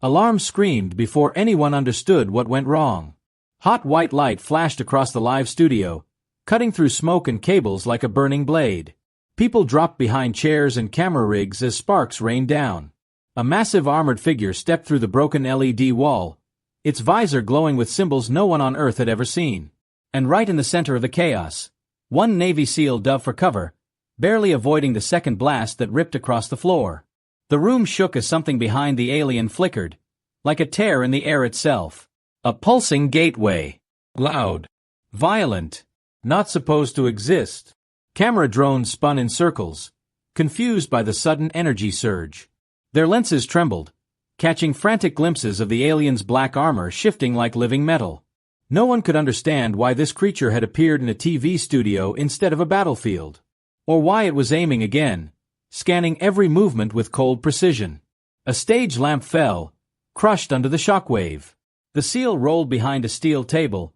Alarm screamed before anyone understood what went wrong. Hot white light flashed across the live studio, cutting through smoke and cables like a burning blade. People dropped behind chairs and camera rigs as sparks rained down. A massive armored figure stepped through the broken LED wall, its visor glowing with symbols no one on Earth had ever seen. And right in the center of the chaos, one Navy SEAL dove for cover, barely avoiding the second blast that ripped across the floor. The room shook as something behind the alien flickered, like a tear in the air itself. A pulsing gateway. Loud. Violent. Not supposed to exist. Camera drones spun in circles, confused by the sudden energy surge. Their lenses trembled, catching frantic glimpses of the alien's black armor shifting like living metal. No one could understand why this creature had appeared in a TV studio instead of a battlefield, or why it was aiming again, scanning every movement with cold precision. A stage lamp fell, crushed under the shockwave. The SEAL rolled behind a steel table,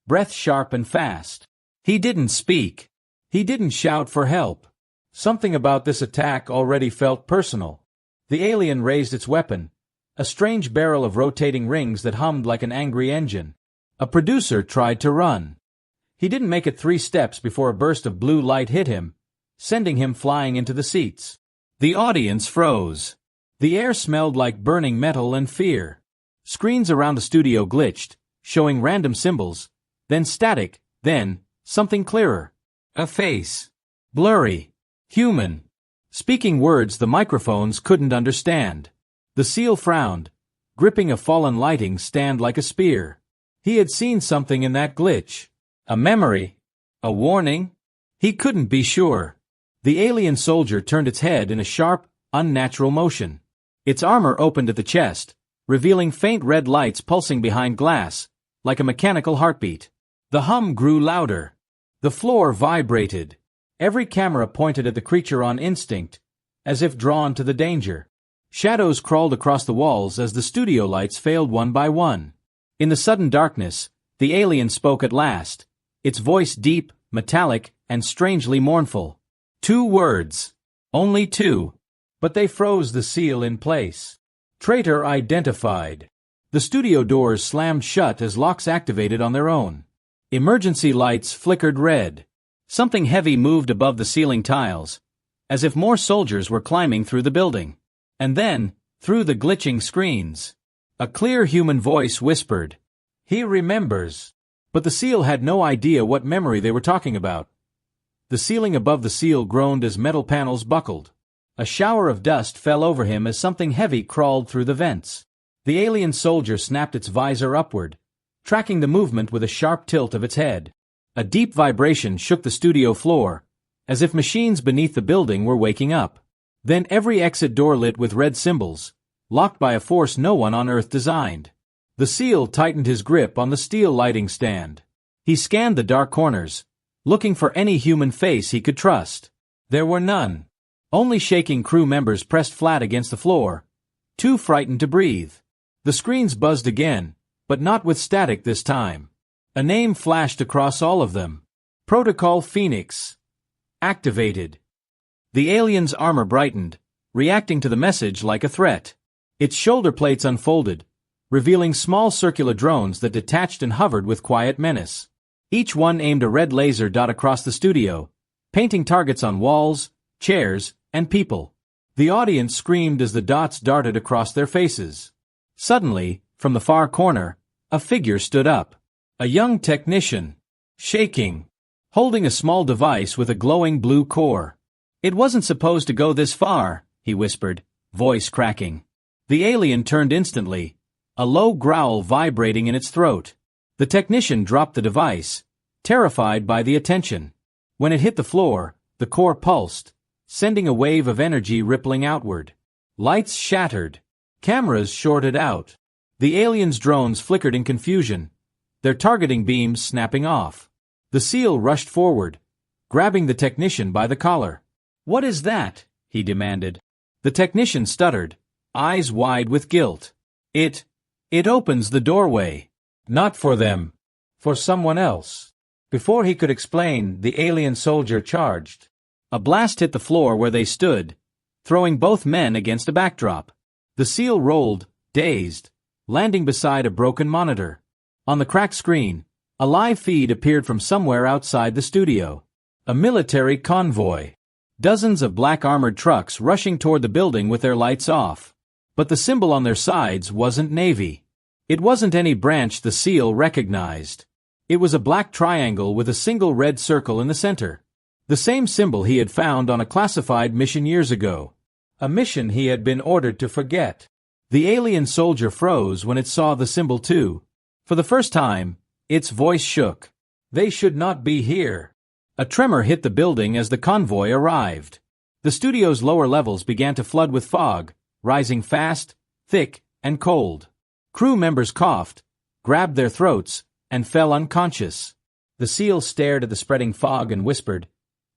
breath sharp and fast. He didn't speak. He didn't shout for help. Something about this attack already felt personal. The alien raised its weapon, a strange barrel of rotating rings that hummed like an angry engine. A producer tried to run. He didn't make it 3 steps before a burst of blue light hit him, sending him flying into the seats. The audience froze. The air smelled like burning metal and fear. Screens around the studio glitched, showing random symbols, then static, then something clearer. A face. Blurry. Human. Speaking words the microphones couldn't understand. The SEAL frowned, gripping a fallen lighting stand like a spear. He had seen something in that glitch. A memory? A warning? He couldn't be sure. The alien soldier turned its head in a sharp, unnatural motion. Its armor opened at the chest, revealing faint red lights pulsing behind glass, like a mechanical heartbeat. The hum grew louder. The floor vibrated. Every camera pointed at the creature on instinct, as if drawn to the danger. Shadows crawled across the walls as the studio lights failed one by one. In the sudden darkness, the alien spoke at last, its voice deep, metallic, and strangely mournful. 2 words. Only 2. But they froze the SEAL in place. Traitor identified. The studio doors slammed shut as locks activated on their own. Emergency lights flickered red. Something heavy moved above the ceiling tiles, as if more soldiers were climbing through the building. And then, through the glitching screens, a clear human voice whispered, "He remembers." But the SEAL had no idea what memory they were talking about. The ceiling above the SEAL groaned as metal panels buckled. A shower of dust fell over him as something heavy crawled through the vents. The alien soldier snapped its visor upward, tracking the movement with a sharp tilt of its head. A deep vibration shook the studio floor, as if machines beneath the building were waking up. Then every exit door lit with red symbols, locked by a force no one on Earth designed. The SEAL tightened his grip on the steel lighting stand. He scanned the dark corners, looking for any human face he could trust. There were none. Only shaking crew members pressed flat against the floor, too frightened to breathe. The screens buzzed again, but not with static this time. A name flashed across all of them. Protocol Phoenix. Activated. The alien's armor brightened, reacting to the message like a threat. Its shoulder plates unfolded, revealing small circular drones that detached and hovered with quiet menace. Each one aimed a red laser dot across the studio, painting targets on walls, chairs, and people. The audience screamed as the dots darted across their faces. Suddenly, from the far corner, a figure stood up. A young technician, shaking, holding a small device with a glowing blue core. "It wasn't supposed to go this far," he whispered, voice cracking. The alien turned instantly, a low growl vibrating in its throat. The technician dropped the device, terrified by the attention. When it hit the floor, the core pulsed, sending a wave of energy rippling outward. Lights shattered. Cameras shorted out. The alien's drones flickered in confusion, their targeting beams snapping off. The SEAL rushed forward, grabbing the technician by the collar. "What is that?" he demanded. The technician stuttered, eyes wide with guilt. It opens the doorway. Not for them. For someone else." Before he could explain, the alien soldier charged. A blast hit the floor where they stood, throwing both men against a backdrop. The SEAL rolled, dazed, landing beside a broken monitor. On the cracked screen, a live feed appeared from somewhere outside the studio. A military convoy. Dozens of black armored trucks rushing toward the building with their lights off. But the symbol on their sides wasn't Navy. It wasn't any branch the SEAL recognized. It was a black triangle with a single red circle in the center. The same symbol he had found on a classified mission years ago. A mission he had been ordered to forget. The alien soldier froze when it saw the symbol too. For the first time, its voice shook. They should not be here. A tremor hit the building as the convoy arrived. The studio's lower levels began to flood with fog, rising fast, thick, and cold. Crew members coughed, grabbed their throats, and fell unconscious. The SEAL stared at the spreading fog and whispered,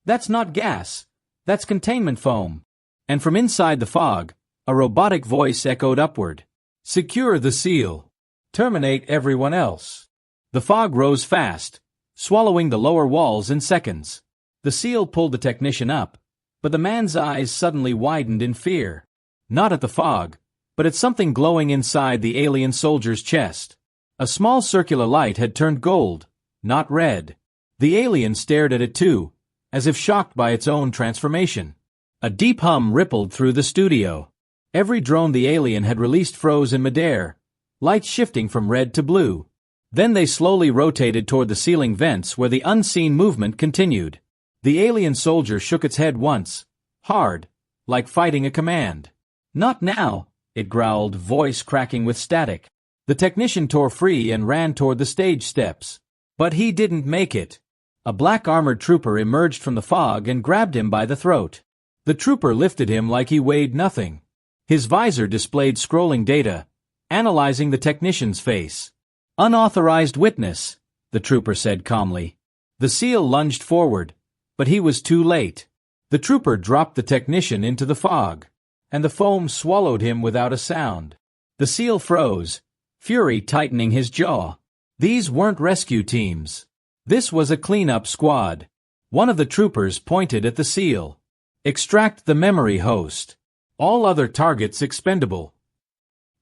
"That's not gas. That's containment foam." And from inside the fog, a robotic voice echoed upward. "Secure the SEAL. Terminate everyone else." The fog rose fast, swallowing the lower walls in seconds. The SEAL pulled the technician up, but the man's eyes suddenly widened in fear. Not at the fog, but at something glowing inside the alien soldier's chest. A small circular light had turned gold, not red. The alien stared at it too, as if shocked by its own transformation. A deep hum rippled through the studio. Every drone the alien had released froze in midair, lights shifting from red to blue. Then they slowly rotated toward the ceiling vents where the unseen movement continued. The alien soldier shook its head once, hard, like fighting a command. "Not now," it growled, voice cracking with static. The technician tore free and ran toward the stage steps. But he didn't make it. A black armored trooper emerged from the fog and grabbed him by the throat. The trooper lifted him like he weighed nothing. His visor displayed scrolling data, analyzing the technician's face. "Unauthorized witness," the trooper said calmly. The SEAL lunged forward, but he was too late. The trooper dropped the technician into the fog, and the foam swallowed him without a sound. The SEAL froze, fury tightening his jaw. These weren't rescue teams. This was a cleanup squad. One of the troopers pointed at the SEAL. "Extract the memory host. All other targets expendable."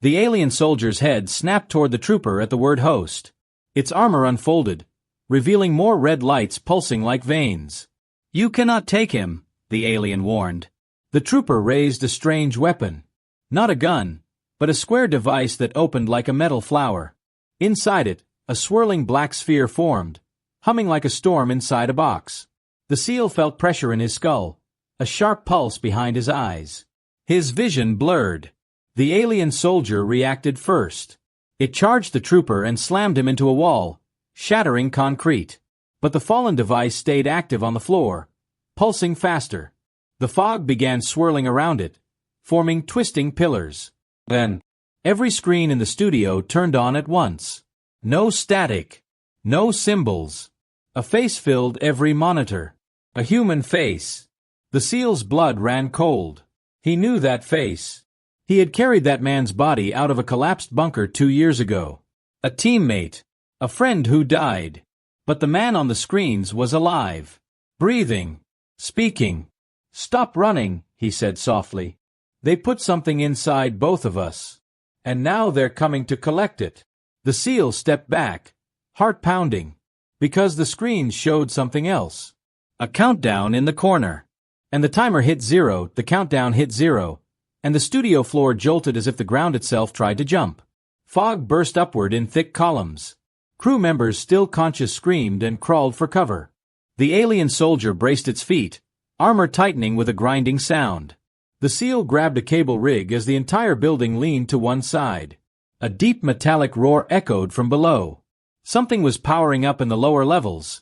The alien soldier's head snapped toward the trooper at the word host. Its armor unfolded, revealing more red lights pulsing like veins. "You cannot take him," the alien warned. The trooper raised a strange weapon. Not a gun, but a square device that opened like a metal flower. Inside it, a swirling black sphere formed, humming like a storm inside a box. The SEAL felt pressure in his skull, a sharp pulse behind his eyes. His vision blurred. The alien soldier reacted first. It charged the trooper and slammed him into a wall, shattering concrete. But the fallen device stayed active on the floor, pulsing faster. The fog began swirling around it, forming twisting pillars. Then, every screen in the studio turned on at once. No static. No symbols. A face filled every monitor. A human face. The SEAL's blood ran cold. He knew that face. He had carried that man's body out of a collapsed bunker 2 years ago. A teammate. A friend who died. But the man on the screens was alive. Breathing. Speaking. "Stop running," he said softly. "They put something inside both of us. And now they're coming to collect it." The SEAL stepped back, heart pounding, because the screens showed something else. A countdown in the corner. And the timer hit 0, the countdown hit 0, and the studio floor jolted as if the ground itself tried to jump. Fog burst upward in thick columns. Crew members still conscious screamed and crawled for cover. The alien soldier braced its feet, armor tightening with a grinding sound. The SEAL grabbed a cable rig as the entire building leaned to one side. A deep metallic roar echoed from below. Something was powering up in the lower levels.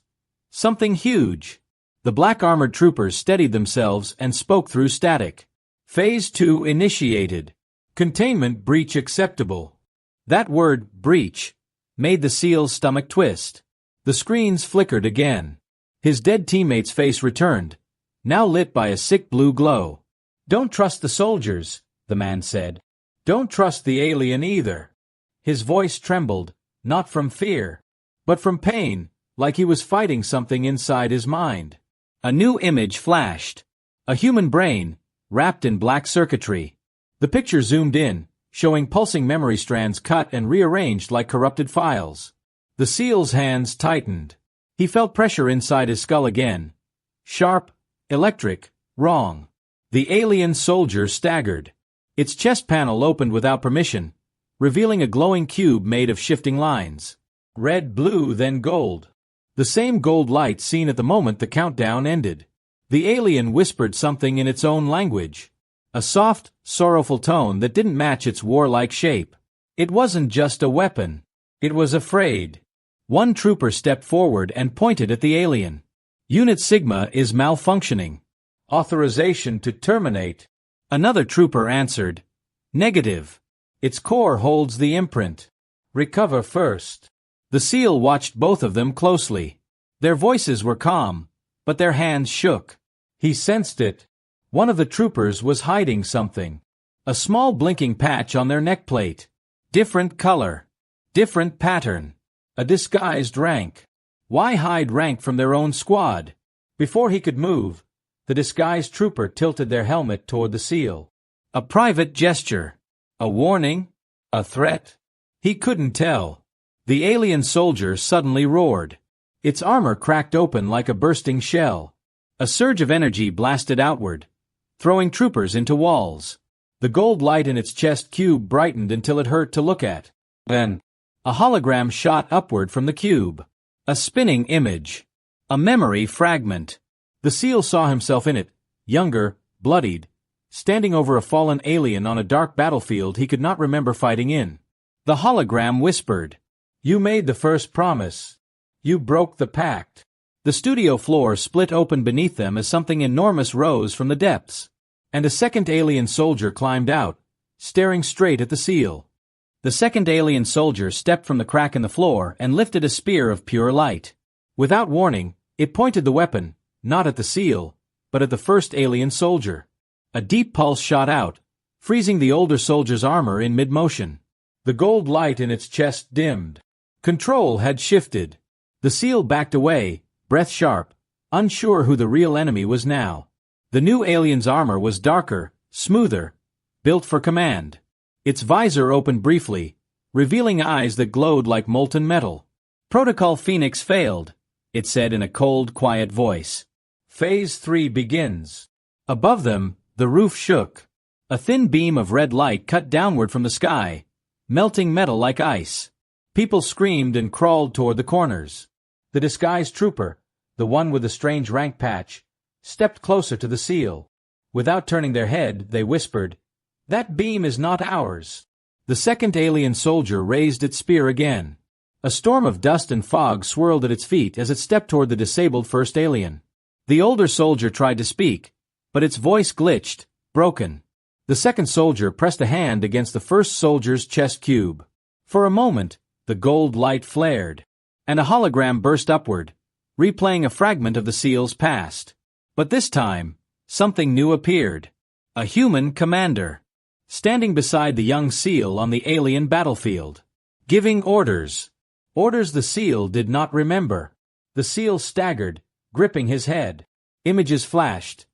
Something huge. The black armored troopers steadied themselves and spoke through static. Phase 2 initiated. Containment breach acceptable. That word, breach, made the SEAL's stomach twist. The screens flickered again. His dead teammate's face returned, now lit by a sick blue glow. "Don't trust the soldiers," the man said. "Don't trust the alien either." His voice trembled, not from fear, but from pain, like he was fighting something inside his mind. A new image flashed. A human brain, wrapped in black circuitry. The picture zoomed in, showing pulsing memory strands cut and rearranged like corrupted files. The SEAL's hands tightened. He felt pressure inside his skull again. Sharp, electric, wrong. The alien soldier staggered. Its chest panel opened without permission, revealing a glowing cube made of shifting lines. Red, blue, then gold. The same gold light seen at the moment the countdown ended. The alien whispered something in its own language. A soft, sorrowful tone that didn't match its warlike shape. It wasn't just a weapon. It was afraid. One trooper stepped forward and pointed at the alien. Unit Sigma is malfunctioning. Authorization to terminate. Another trooper answered. Negative. Its core holds the imprint. Recover first. The SEAL watched both of them closely. Their voices were calm, but their hands shook. He sensed it. One of the troopers was hiding something. A small blinking patch on their neckplate. Different color. Different pattern. A disguised rank. Why hide rank from their own squad? Before he could move, the disguised trooper tilted their helmet toward the SEAL. A private gesture. A warning? A threat? He couldn't tell. The alien soldier suddenly roared. Its armor cracked open like a bursting shell. A surge of energy blasted outward, throwing troopers into walls. The gold light in its chest cube brightened until it hurt to look at. Then, a hologram shot upward from the cube. A spinning image. A memory fragment. The SEAL saw himself in it, younger, bloodied, standing over a fallen alien on a dark battlefield he could not remember fighting in. The hologram whispered, "You made the first promise. You broke the pact." The studio floor split open beneath them as something enormous rose from the depths, and a second alien soldier climbed out, staring straight at the SEAL. The second alien soldier stepped from the crack in the floor and lifted a spear of pure light. Without warning, it pointed the weapon, not at the SEAL, but at the first alien soldier. A deep pulse shot out, freezing the older soldier's armor in mid-motion. The gold light in its chest dimmed. Control had shifted. The SEAL backed away, breath sharp, unsure who the real enemy was now. The new alien's armor was darker, smoother, built for command. Its visor opened briefly, revealing eyes that glowed like molten metal. "Protocol Phoenix failed," it said in a cold, quiet voice. "Phase 3 begins." Above them, the roof shook. A thin beam of red light cut downward from the sky, melting metal like ice. People screamed and crawled toward the corners. The disguised trooper, the one with the strange rank patch, stepped closer to the SEAL. Without turning their head, they whispered, "That beam is not ours." The second alien soldier raised its spear again. A storm of dust and fog swirled at its feet as it stepped toward the disabled first alien. The older soldier tried to speak, but its voice glitched, broken. The second soldier pressed a hand against the first soldier's chest cube. For a moment, the gold light flared, and a hologram burst upward, replaying a fragment of the SEAL's past. But this time, something new appeared. A human commander, standing beside the young SEAL on the alien battlefield, giving orders. Orders the SEAL did not remember. The SEAL staggered, gripping his head. Images flashed.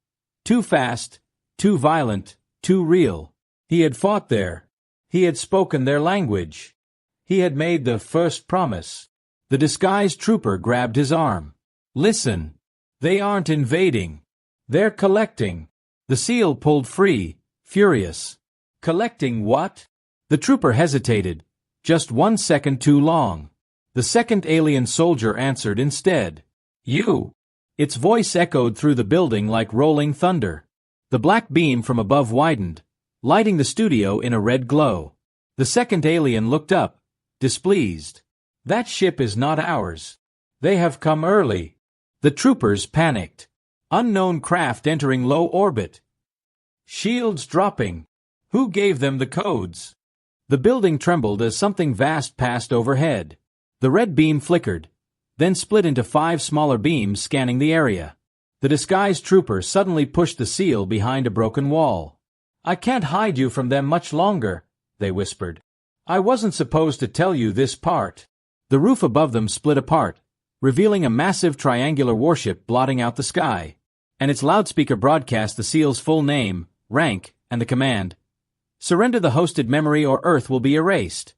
Too fast, too violent, too real. He had fought there. He had spoken their language. He had made the first promise. The disguised trooper grabbed his arm. "Listen. They aren't invading. They're collecting." The SEAL pulled free, furious. "Collecting what?" The trooper hesitated, just 1 second too long. The second alien soldier answered instead. "You." Its voice echoed through the building like rolling thunder. The black beam from above widened, lighting the studio in a red glow. The second alien looked up, displeased. "That ship is not ours. They have come early." The troopers panicked. Unknown craft entering low orbit. Shields dropping. Who gave them the codes? The building trembled as something vast passed overhead. The red beam flickered, then split into 5 smaller beams scanning the area. The disguised trooper suddenly pushed the SEAL behind a broken wall. "I can't hide you from them much longer," they whispered. "I wasn't supposed to tell you this part." The roof above them split apart, revealing a massive triangular warship blotting out the sky, and its loudspeaker broadcast the SEAL's full name, rank, and the command, Surrender the hosted memory or Earth will be erased.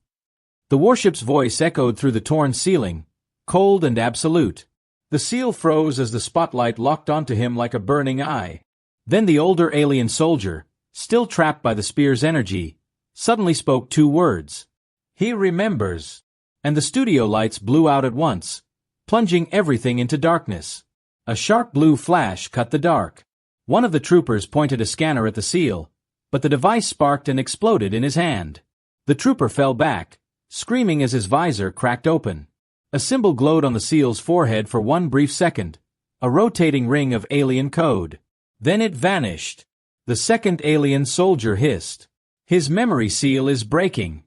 The warship's voice echoed through the torn ceiling, cold and absolute. The seal froze as the spotlight locked onto him like a burning eye. Then the older alien soldier, still trapped by the spear's energy, suddenly spoke 2 words. He remembers. And the studio lights blew out at once, plunging everything into darkness. A sharp blue flash cut the dark. One of the troopers pointed a scanner at the seal, but the device sparked and exploded in his hand. The trooper fell back, screaming as his visor cracked open. A symbol glowed on the seal's forehead for one brief second, a rotating ring of alien code. Then it vanished. The second alien soldier hissed. His memory seal is breaking.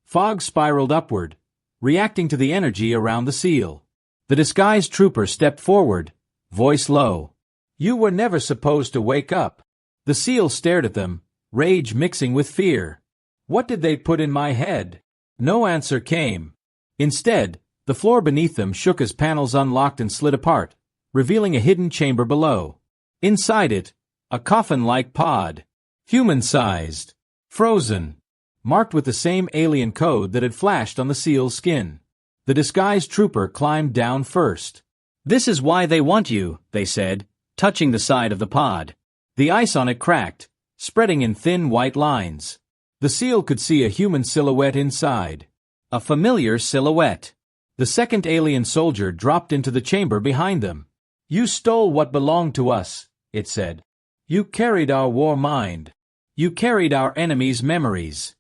Fog spiraled upward, reacting to the energy around the seal. The disguised trooper stepped forward, voice low. You were never supposed to wake up. The seal stared at them, rage mixing with fear. What did they put in my head? No answer came. Instead, the floor beneath them shook as panels unlocked and slid apart, revealing a hidden chamber below. Inside it, a coffin-like pod. Human-sized. Frozen. Marked with the same alien code that had flashed on the seal's skin. The disguised trooper climbed down first. This is why they want you, they said, touching the side of the pod. The ice on it cracked, spreading in thin white lines. The seal could see a human silhouette inside. A familiar silhouette. The second alien soldier dropped into the chamber behind them. You stole what belonged to us, it said. You carried our war mind. You carried our enemies' memories.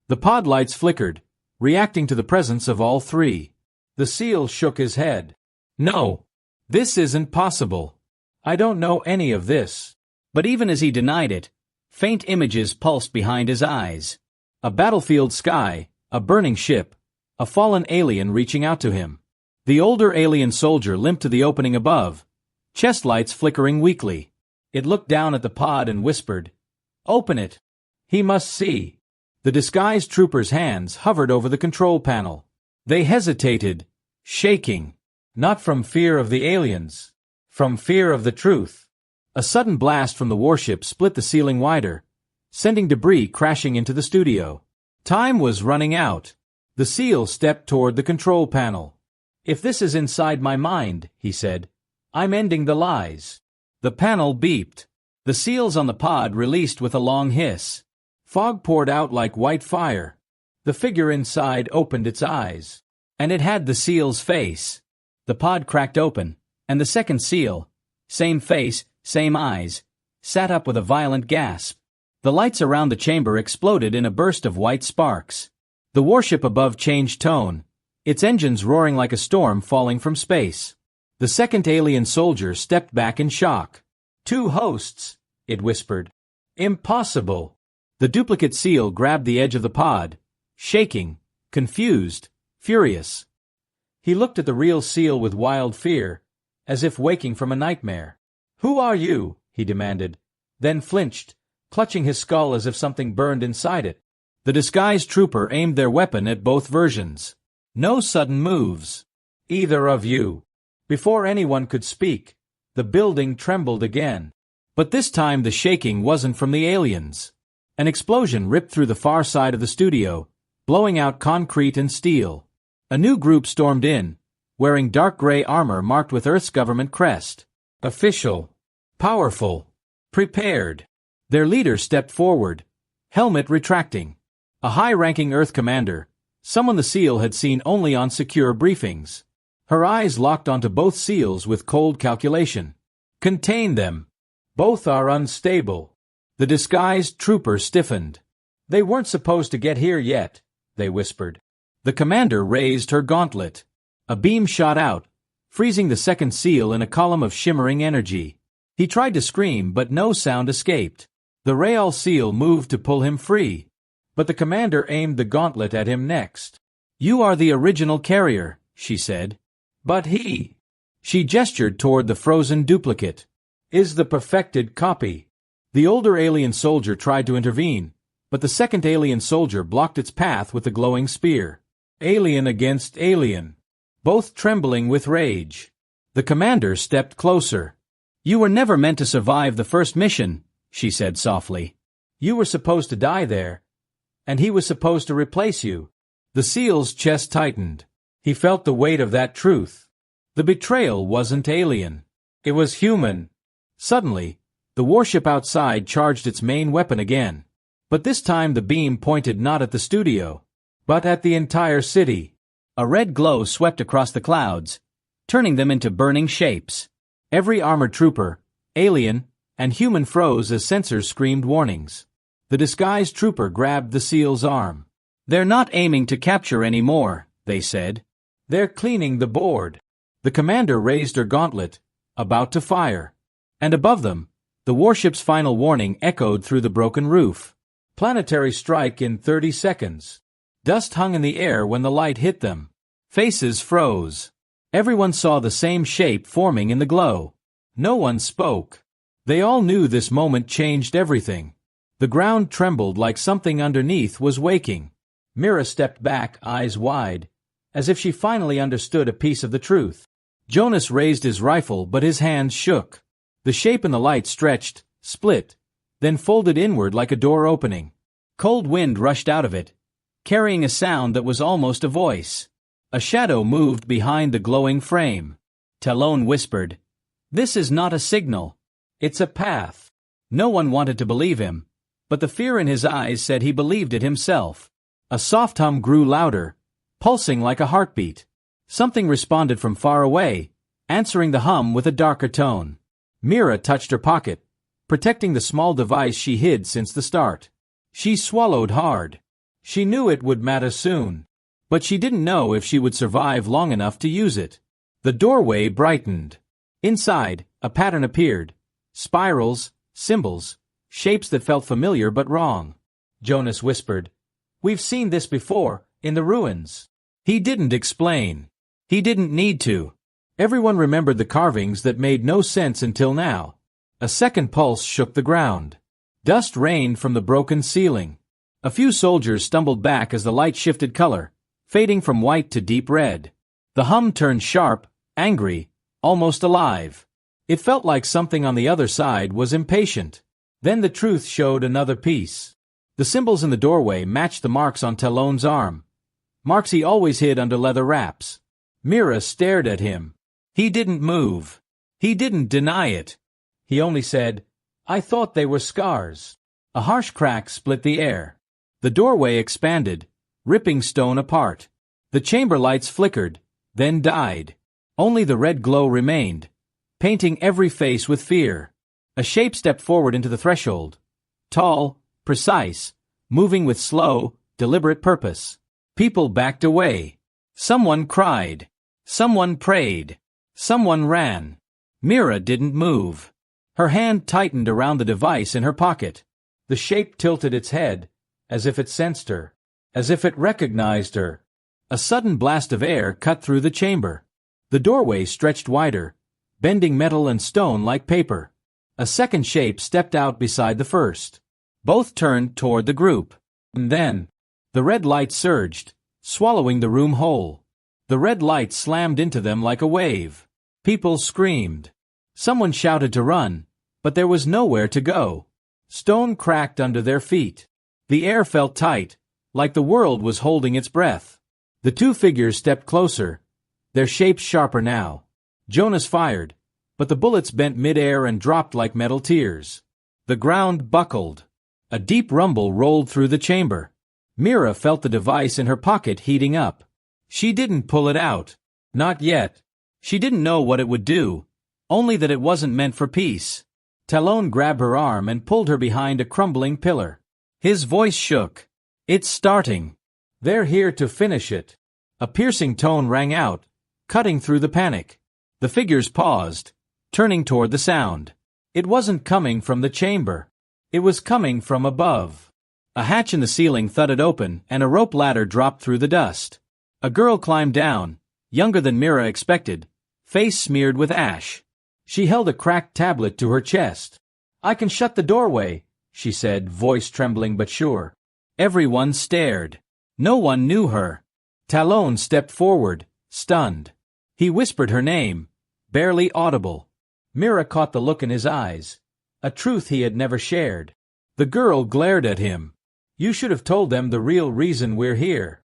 The pod lights flickered, reacting to the presence of all 3. The seal shook his head. No. This isn't possible. I don't know any of this. But even as he denied it, faint images pulsed behind his eyes. A battlefield sky, a burning ship, a fallen alien reaching out to him. The older alien soldier limped to the opening above, chest lights flickering weakly. It looked down at the pod and whispered, Open it. He must see. The disguised trooper's hands hovered over the control panel. They hesitated, shaking. Not from fear of the aliens. From fear of the truth. A sudden blast from the warship split the ceiling wider, sending debris crashing into the studio. Time was running out. The seal stepped toward the control panel. If this is inside my mind, he said, I'm ending the lies. The panel beeped. The seals on the pod released with a long hiss. Fog poured out like white fire. The figure inside opened its eyes. And it had the seal's face. The pod cracked open, and the second seal, same face, same eyes, sat up with a violent gasp. The lights around the chamber exploded in a burst of white sparks. The warship above changed tone, its engines roaring like a storm falling from space. The second alien soldier stepped back in shock. 2 hosts, it whispered. Impossible. The duplicate seal grabbed the edge of the pod, shaking, confused, furious. He looked at the real seal with wild fear, as if waking from a nightmare. Who are you? He demanded, then flinched, clutching his skull as if something burned inside it. The disguised trooper aimed their weapon at both versions. No sudden moves. Either of you. Before anyone could speak, the building trembled again. But this time the shaking wasn't from the aliens. An explosion ripped through the far side of the studio, blowing out concrete and steel. A new group stormed in, wearing dark gray armor marked with Earth's government crest. Official. Powerful. Prepared. Their leader stepped forward, helmet retracting. A high-ranking Earth commander, someone the seal had seen only on secure briefings. Her eyes locked onto both seals with cold calculation. Contain them. Both are unstable. The disguised trooper stiffened. They weren't supposed to get here yet, they whispered. The commander raised her gauntlet. A beam shot out, freezing the second seal in a column of shimmering energy. He tried to scream, but no sound escaped. The Real seal moved to pull him free, but the commander aimed the gauntlet at him next. You are the original carrier, she said. But he, she gestured toward the frozen duplicate, is the perfected copy. The older alien soldier tried to intervene, but the second alien soldier blocked its path with the glowing spear. Alien against alien, both trembling with rage. The commander stepped closer. You were never meant to survive the first mission, she said softly. You were supposed to die there, and he was supposed to replace you. The SEAL's chest tightened. He felt the weight of that truth. The betrayal wasn't alien. It was human. Suddenly, the warship outside charged its main weapon again. But this time the beam pointed not at the studio, but at the entire city. A red glow swept across the clouds, turning them into burning shapes. Every armored trooper, alien, and human froze as sensors screamed warnings. The disguised trooper grabbed the SEAL's arm. "They're not aiming to capture anymore," they said. "They're cleaning the board." The commander raised her gauntlet, about to fire. And above them, the warship's final warning echoed through the broken roof. Planetary strike in 30 seconds. Dust hung in the air when the light hit them. Faces froze. Everyone saw the same shape forming in the glow. No one spoke. They all knew this moment changed everything. The ground trembled like something underneath was waking. Mira stepped back, eyes wide, as if she finally understood a piece of the truth. Jonas raised his rifle, but his hands shook. The shape in the light stretched, split, then folded inward like a door opening. Cold wind rushed out of it, carrying a sound that was almost a voice. A shadow moved behind the glowing frame. Talon whispered, "This is not a signal. It's a path." No one wanted to believe him, but the fear in his eyes said he believed it himself. A soft hum grew louder, pulsing like a heartbeat. Something responded from far away, answering the hum with a darker tone. Mira touched her pocket, protecting the small device she hid since the start. She swallowed hard. She knew it would matter soon, but she didn't know if she would survive long enough to use it. The doorway brightened. Inside, a pattern appeared. Spirals, symbols, shapes that felt familiar but wrong. Jonas whispered, "We've seen this before, in the ruins." He didn't explain. He didn't need to. Everyone remembered the carvings that made no sense until now. A second pulse shook the ground. Dust rained from the broken ceiling. A few soldiers stumbled back as the light shifted color, fading from white to deep red. The hum turned sharp, angry, almost alive. It felt like something on the other side was impatient. Then the truth showed another piece. The symbols in the doorway matched the marks on Talon's arm. Marks he always hid under leather wraps. Mira stared at him. He didn't move. He didn't deny it. He only said, "I thought they were scars." A harsh crack split the air. The doorway expanded, ripping stone apart. The chamber lights flickered, then died. Only the red glow remained, painting every face with fear. A shape stepped forward into the threshold. Tall, precise, moving with slow, deliberate purpose. People backed away. Someone cried. Someone prayed. Someone ran. Mira didn't move. Her hand tightened around the device in her pocket. The shape tilted its head, as if it sensed her, as if it recognized her. A sudden blast of air cut through the chamber. The doorway stretched wider, bending metal and stone like paper. A second shape stepped out beside the first. Both turned toward the group. And then, the red light surged, swallowing the room whole. The red light slammed into them like a wave. People screamed. Someone shouted to run, but there was nowhere to go. Stone cracked under their feet. The air felt tight, like the world was holding its breath. The two figures stepped closer, their shapes sharper now. Jonas fired, but the bullets bent mid-air and dropped like metal tears. The ground buckled. A deep rumble rolled through the chamber. Mira felt the device in her pocket heating up. She didn't pull it out. Not yet. She didn't know what it would do, only that it wasn't meant for peace. Talon grabbed her arm and pulled her behind a crumbling pillar. His voice shook. "It's starting. They're here to finish it." A piercing tone rang out, cutting through the panic. The figures paused, turning toward the sound. It wasn't coming from the chamber. It was coming from above. A hatch in the ceiling thudded open and a rope ladder dropped through the dust. A girl climbed down, younger than Mira expected, face smeared with ash. She held a cracked tablet to her chest. "I can shut the doorway," she said, voice trembling but sure. Everyone stared. No one knew her. Talon stepped forward, stunned. He whispered her name, barely audible. Mira caught the look in his eyes, a truth he had never shared. The girl glared at him. You should have told them the real reason we're here.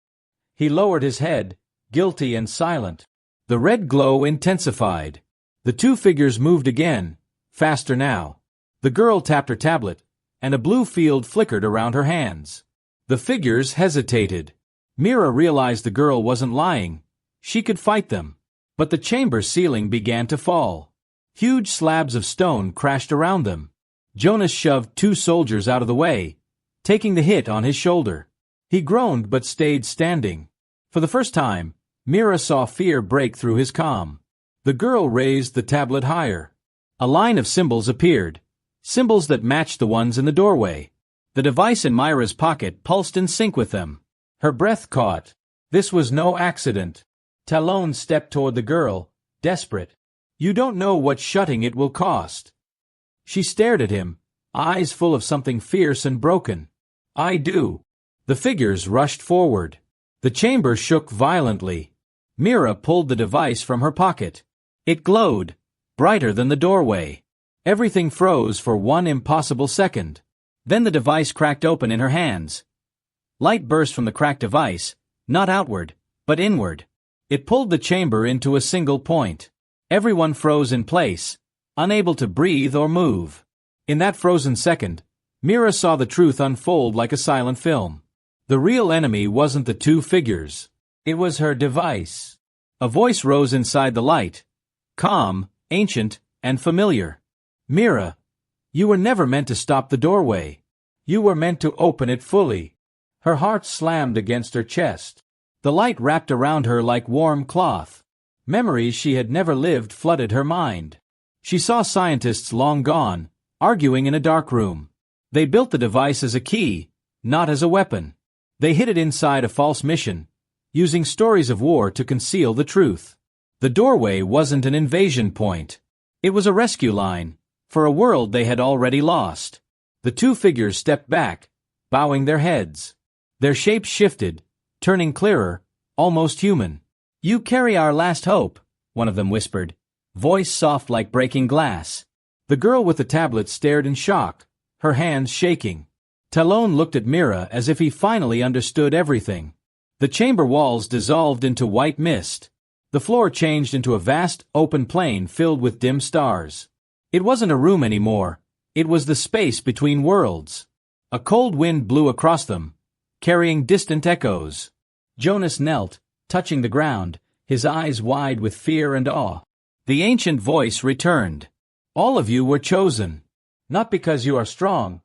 He lowered his head, guilty and silent. The red glow intensified. The two figures moved again, faster now. The girl tapped her tablet, and a blue field flickered around her hands. The figures hesitated. Mira realized the girl wasn't lying. She could fight them. But the chamber ceiling began to fall. Huge slabs of stone crashed around them. Jonas shoved two soldiers out of the way, taking the hit on his shoulder. He groaned but stayed standing. For the first time, Mira saw fear break through his calm. The girl raised the tablet higher. A line of symbols appeared, symbols that matched the ones in the doorway. The device in Myra's pocket pulsed in sync with them. Her breath caught. This was no accident. Talon stepped toward the girl, desperate. You don't know what shutting it will cost. She stared at him, eyes full of something fierce and broken. I do. The figures rushed forward. The chamber shook violently. Mira pulled the device from her pocket. It glowed, brighter than the doorway. Everything froze for one impossible second. Then the device cracked open in her hands. Light burst from the cracked device, not outward, but inward. It pulled the chamber into a single point. Everyone froze in place, unable to breathe or move. In that frozen second, Mira saw the truth unfold like a silent film. The real enemy wasn't the two figures. It was her device. A voice rose inside the light, calm, ancient, and familiar. Mira, you were never meant to stop the doorway. You were meant to open it fully. Her heart slammed against her chest. The light wrapped around her like warm cloth. Memories she had never lived flooded her mind. She saw scientists long gone, arguing in a dark room. They built the device as a key, not as a weapon. They hid it inside a false mission, using stories of war to conceal the truth. The doorway wasn't an invasion point. It was a rescue line, for a world they had already lost. The two figures stepped back, bowing their heads. Their shapes shifted, turning clearer, almost human. You carry our last hope, one of them whispered, voice soft like breaking glass. The girl with the tablet stared in shock, her hands shaking. Talon looked at Mira as if he finally understood everything. The chamber walls dissolved into white mist. The floor changed into a vast, open plain filled with dim stars. It wasn't a room anymore. It was the space between worlds. A cold wind blew across them, carrying distant echoes. Jonas knelt, touching the ground, his eyes wide with fear and awe. The ancient voice returned. All of you were chosen. Not because you are strong,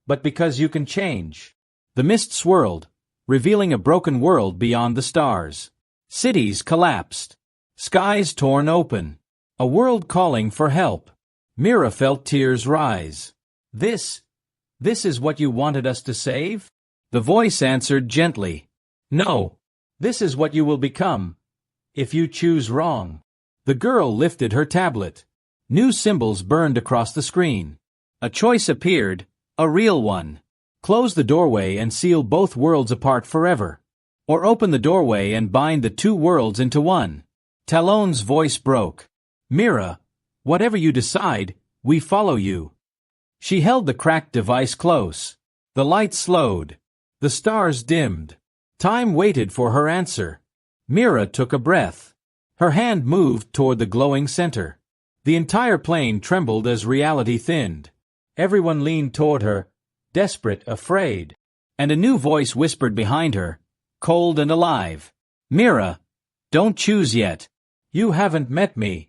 but because you can change. The mist swirled, revealing a broken world beyond the stars. Cities collapsed. Skies torn open. A world calling for help. Mira felt tears rise. This is what you wanted us to save? The voice answered gently. No. This is what you will become, if you choose wrong. The girl lifted her tablet. New symbols burned across the screen. A choice appeared, a real one. Close the doorway and seal both worlds apart forever. Or open the doorway and bind the two worlds into one. Talon's voice broke. Mira, whatever you decide, we follow you. She held the cracked device close. The light slowed. The stars dimmed. Time waited for her answer. Mira took a breath. Her hand moved toward the glowing center. The entire plane trembled as reality thinned. Everyone leaned toward her, desperate, afraid. And a new voice whispered behind her, cold and alive. Mira, don't choose yet. You haven't met me.